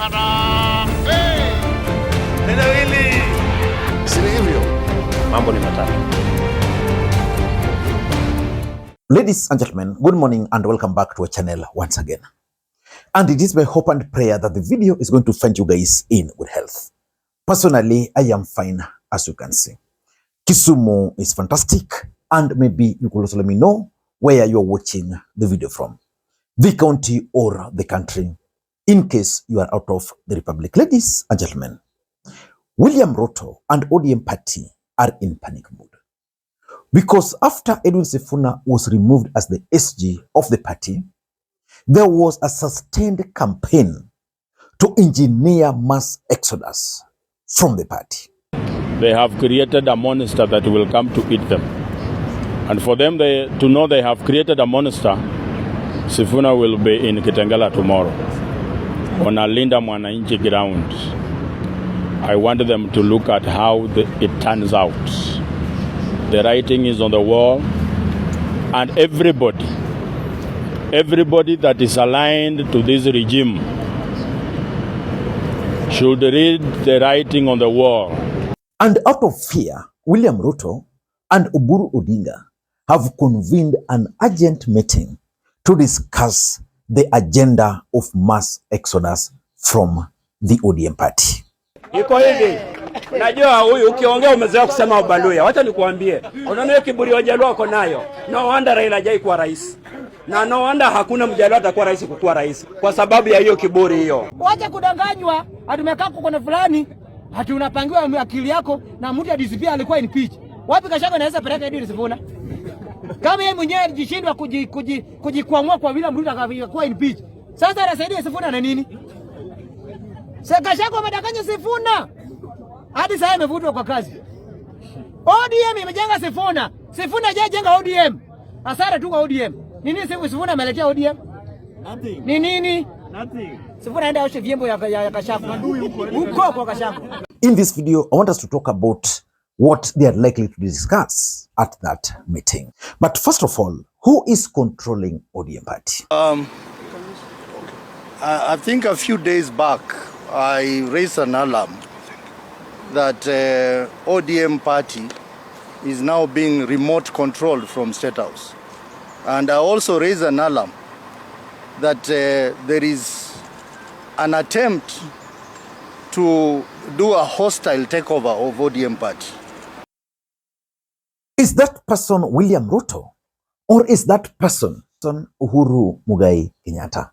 Ladies and gentlemen, good morning and welcome back to our channel once again. And it is my hope and prayer that the video is going to find you guys in good health. Personally, I am fine, as you can see. Kisumu is fantastic, and maybe you could also let me know where you are watching the video from, the county or the country, in case you are out of the republic. Ladies and gentlemen, William Ruto and ODM party are in panic mode. Because after Edwin Sifuna was removed as the SG of the party, there was a sustained campaign to engineer mass exodus from the party. They have created a monster that will come to eat them. And for them to know they have created a monster, Sifuna will be in Kitengela tomorrow on a Linda Mwananchi ground. I want them to look at how it turns out. The writing is on the wall, and everybody that is aligned to this regime should read the writing on the wall. And out of fear, William Ruto and Odinga have convened an urgent meeting to discuss the agenda of mass exodus from the ODM party. Iko hivi, unajua huyu ukiongea umezoea kusema ubaluya. Wacha nikuambie, unaona hiyo kiburi wajaluo wako nayo. No wonder Raila hajai kuwa rais. Na no wonder hakuna mjaluo atakuwa rais kukuwa rais kwa sababu ya hiyo kiburi hiyo. Wacha kudanganywa, atumekaa kwa fulani, hati unapangiwa akili yako na mtu ya DCP alikuwa impeach. Wapi Gachagua anaweza peleka Edwin Sifuna? Kama yeye mwenyewe alijishindwa kujikwamua kwa William Ruto akakuwa impeach. Sasa anasaidia Sifuna na nini? Sasa Gachagua amedanganya Sifuna. Hadi sasa amevutwa kwa kazi. ODM imejenga Sifuna. Sifuna hajajenga ODM. Hasara tu kwa ODM. Nini Sifuna ameletea ODM? Nothing. Ni nini? Nothing. Sifuna aenda oshe vyembo ya Gachagua. Huko kwa Gachagua. In this video, I want us to talk about what they are likely to discuss at that meeting. But first of all, who is controlling ODM party? I think a few days back, I raised an alarm that ODM party is now being remote controlled from State House. And I also raised an alarm that there is an attempt to do a hostile takeover of ODM party. Is that person William Ruto, or is that person Uhuru Muigai Kenyatta?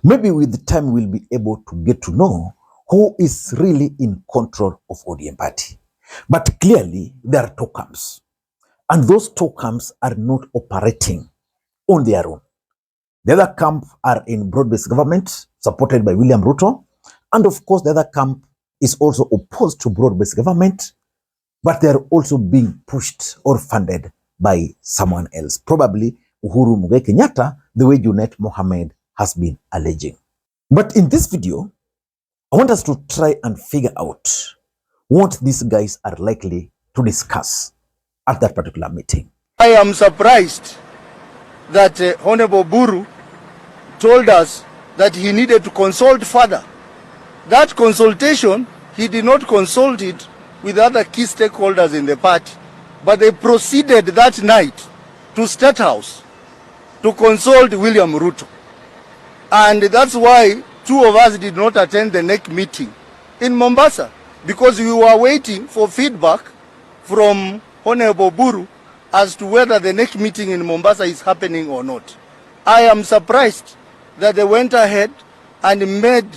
Maybe with time we'll be able to get to know who is really in control of ODM party. But clearly there are two camps, and those two camps are not operating on their own. The other camp are in broad-based government supported by William Ruto, and of course the other camp is also opposed to broad-based government, but they are also being pushed or funded by someone else, probably Uhuru Muigai Kenyatta, the way Junet Mohammed has been alleging. But in this video, I want us to try and figure out what these guys are likely to discuss at that particular meeting. I am surprised that Honorable Buru told us that he needed to consult further. That consultation, he did not consult it with other key stakeholders in the party, but they proceeded that night to State House to consult William Ruto. And that's why two of us did not attend the next meeting in Mombasa, because we were waiting for feedback from Honorable Buru as to whether the next meeting in Mombasa is happening or not. I am surprised that they went ahead and made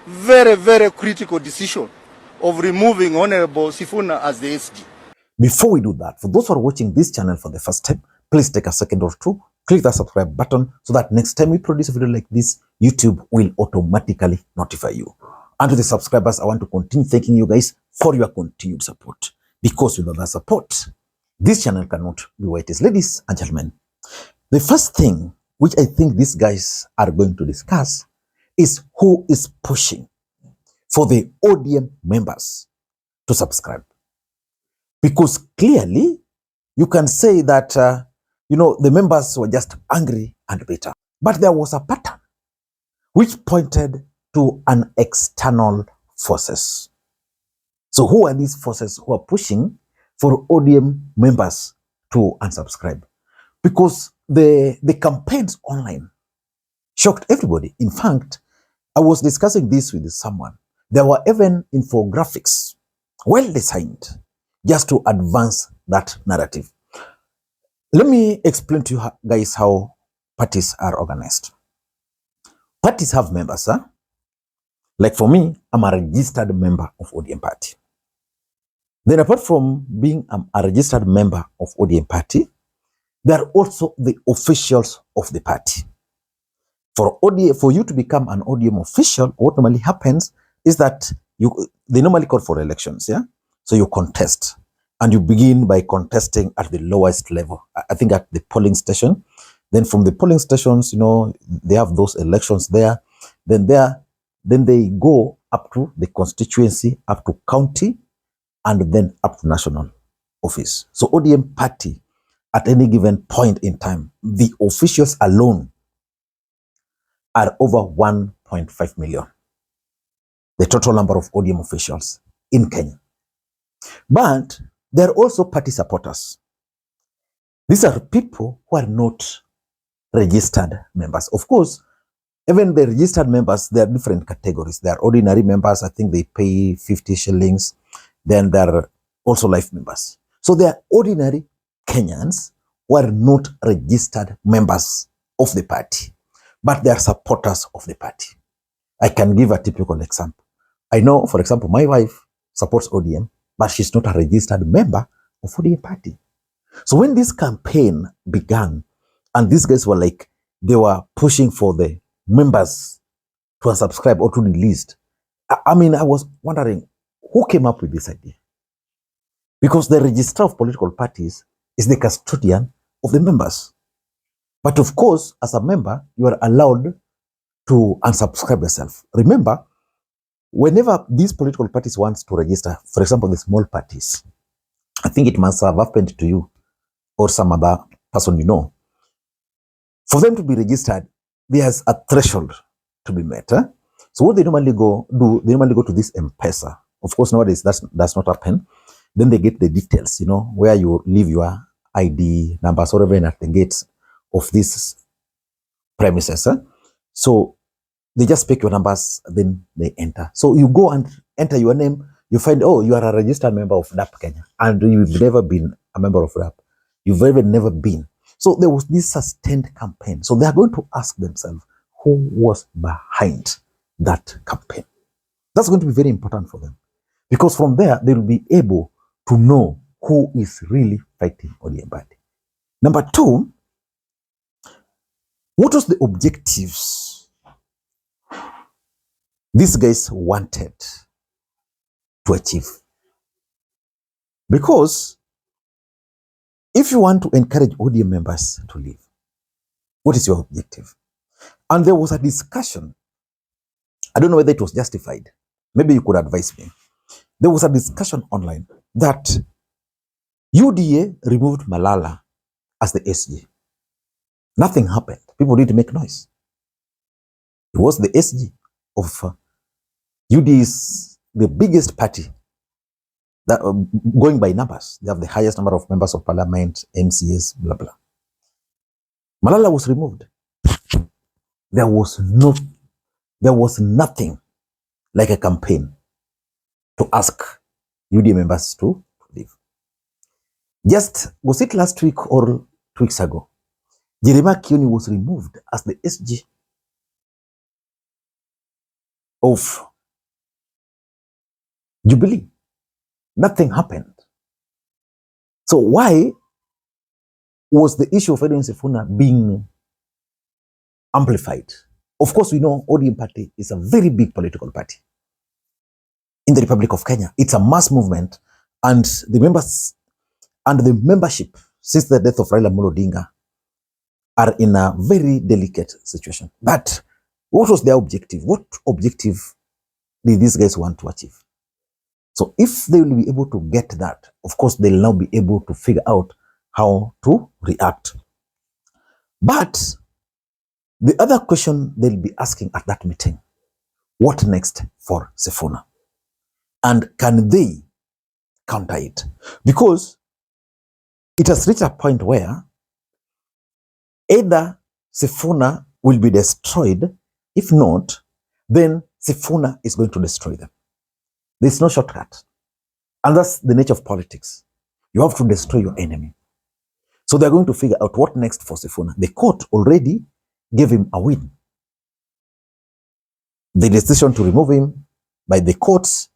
very, very critical decision of removing Honorable Sifuna as the SG. Before we do that, for those who are watching this channel for the first time, please take a second or two, click that subscribe button so that next time we produce a video like this, YouTube will automatically notify you. And to the subscribers, I want to continue thanking you guys for your continued support. Because without that support, this channel cannot be what it is. Ladies and gentlemen, the first thing which I think these guys are going to discuss is who is pushing for the ODM members to subscribe. Because clearly, you can say that, the members were just angry and bitter. But there was a pattern which pointed to an external forces. So who are these forces who are pushing for ODM members to unsubscribe? Because the campaigns online shocked everybody. In fact, I was discussing this with someone. There were even infographics, well designed, just to advance that narrative. Let me explain to you guys how parties are organized. Parties have members, huh? Like for me, I'm a registered member of ODM party. Then apart from being a registered member of ODM party, there are also the officials of the party. For you to become an ODM official, what normally happens is that they normally call for elections, yeah? So you contest, and you begin by contesting at the lowest level. I think at the polling station. Then from the polling stations, they have those elections there. Then they go up to the constituency, up to county, and then up to national office. So ODM party, at any given point in time, the officials alone are over 1.5 million. The total number of ODM officials in Kenya. But there are also party supporters. These are people who are not registered members. Of course, even the registered members, there are different categories. There are ordinary members, I think they pay 50 shillings. Then there are also life members. So there are ordinary Kenyans who are not registered members of the party, but they are supporters of the party. I can give a typical example. I know, for example, my wife supports ODM, but she's not a registered member of ODM party. So when this campaign began, and these guys were like, they were pushing for the members to unsubscribe or to delist. I was wondering, who came up with this idea? Because the registrar of political parties is the custodian of the members. But of course, as a member, you are allowed to unsubscribe yourself. Remember, whenever these political parties want to register, for example, the small parties, I think it must have happened to you or some other person you know. For them to be registered, there's a threshold to be met. So what they normally go to this M-Pesa. Of course, nowadays that's not happen. Then they get the details, where you leave your ID numbers or even at the gates of these premises. So they just pick your numbers, then they enter. So you go and enter your name, you find, oh, you are a registered member of DAP Kenya, and you've never been a member of DAP. You've even never been. So there was this sustained campaign. So they are going to ask themselves, who was behind that campaign? That's going to be very important for them. Because from there, they will be able to know who is really fighting ODM party. Number two, what was the objectives these guys wanted to achieve? Because if you want to encourage ODM members to leave, what is your objective? And there was a discussion. I don't know whether it was justified. Maybe you could advise me. There was a discussion online that UDA removed Malala as the SG. Nothing happened. People didn't make noise. It was the SG of UDA is the biggest party that going by numbers. They have the highest number of members of parliament, MCAs, blah, blah. Malala was removed. There was nothing like a campaign to ask UDA members to leave. Was it last week or 2 weeks ago? Jeremiah Kioni was removed as the SG of Jubilee. Nothing happened. So why was the issue of Edwin Sifuna being amplified? Of course, we know ODM party is a very big political party in the Republic of Kenya. It's a mass movement, and the members and the membership since the death of Raila Odinga are in a very delicate situation. But what was their objective? What objective did these guys want to achieve? So if they will be able to get that, of course, they'll now be able to figure out how to react. But the other question they'll be asking at that meeting, What next for Sifuna? And can they counter it? Because it has reached a point where either Sifuna will be destroyed. If not, then Sifuna is going to destroy them. There's no shortcut. And that's the nature of politics. You have to destroy your enemy. So they're going to figure out what next for Sifuna. The court already gave him a win. The decision to remove him by the courts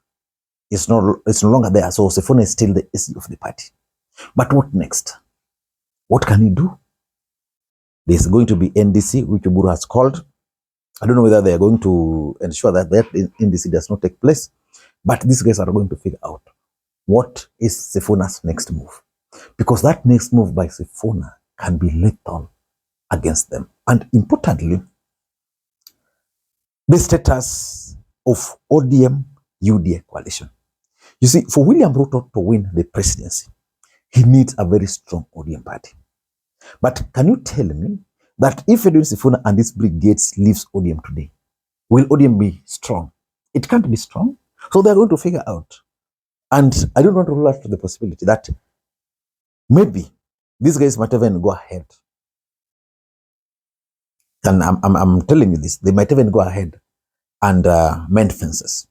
is no longer there. So Sifuna is still the issue of the party. But what next? What can he do? There's going to be NDC, which Oburu has called. I don't know whether they are going to ensure that NDC does not take place. But these guys are going to figure out what is Sifuna's next move. Because that next move by Sifuna can be lethal against them. And importantly, the status of ODM UDA coalition. You see, for William Ruto to win the presidency, he needs a very strong ODM party. But can you tell me that if Edwin Sifuna and his brigades leaves ODM today, will ODM be strong? It can't be strong. So they're going to figure out. And I don't want to rule out the possibility that maybe these guys might even go ahead. And I'm telling you this, they might even go ahead and mend fences.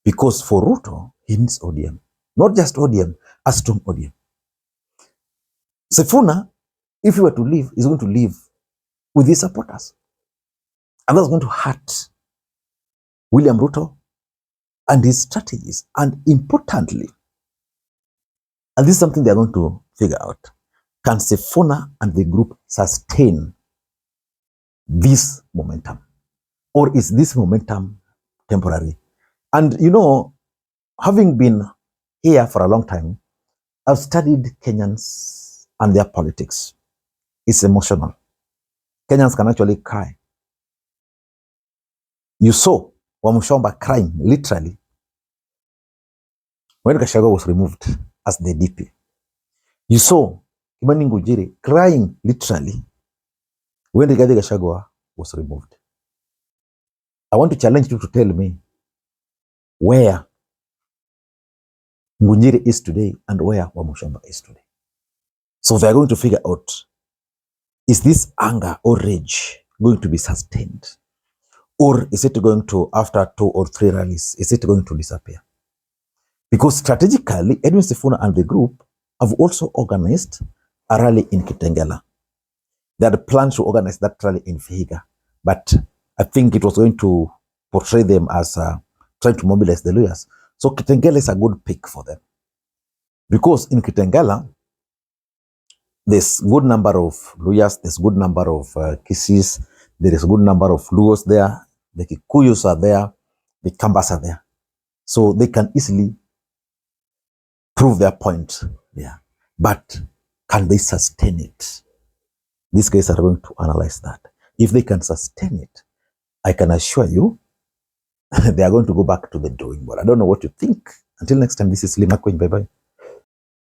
Because for Ruto, he needs ODM. Not just ODM, a strong ODM. Sifuna, if he were to leave, is going to leave with his supporters. And that's going to hurt William Ruto and his strategies. And importantly, and this is something they're going to figure out, can Sifuna and the group sustain this momentum? Or is this momentum temporary? And you know, having been here for a long time, I've studied Kenyans and their politics. It's emotional. Kenyans can actually cry. You saw Wamushomba crying, literally, when Gachagua was removed as the DP. You saw Kimani Ngunjiri crying, literally, when Rigathi Gachagua was removed. I want to challenge you to tell me where Ngunjiri is today and where Wamushomba is today. So they're going to figure out, is this anger or rage going to be sustained? Or is it going to, after 2 or 3 rallies, is it going to disappear? Because strategically, Edwin Sifuna and the group have also organized a rally in Kitengela. They had planned to organize that rally in Vihiga, but I think it was going to portray them as trying to mobilize the lawyers. So Kitengela is a good pick for them. Because in Kitengela, there's a good number of lawyers, there's a good number of Kisis, there is a good number of Luos there, the Kikuyus are there, the Kambas are there. So they can easily prove their point there. But can they sustain it? These guys are going to analyze that. If they can sustain it, I can assure you, they are going to go back to the drawing board. I don't know what you think. Until next time, this is Makwiny. Bye-bye.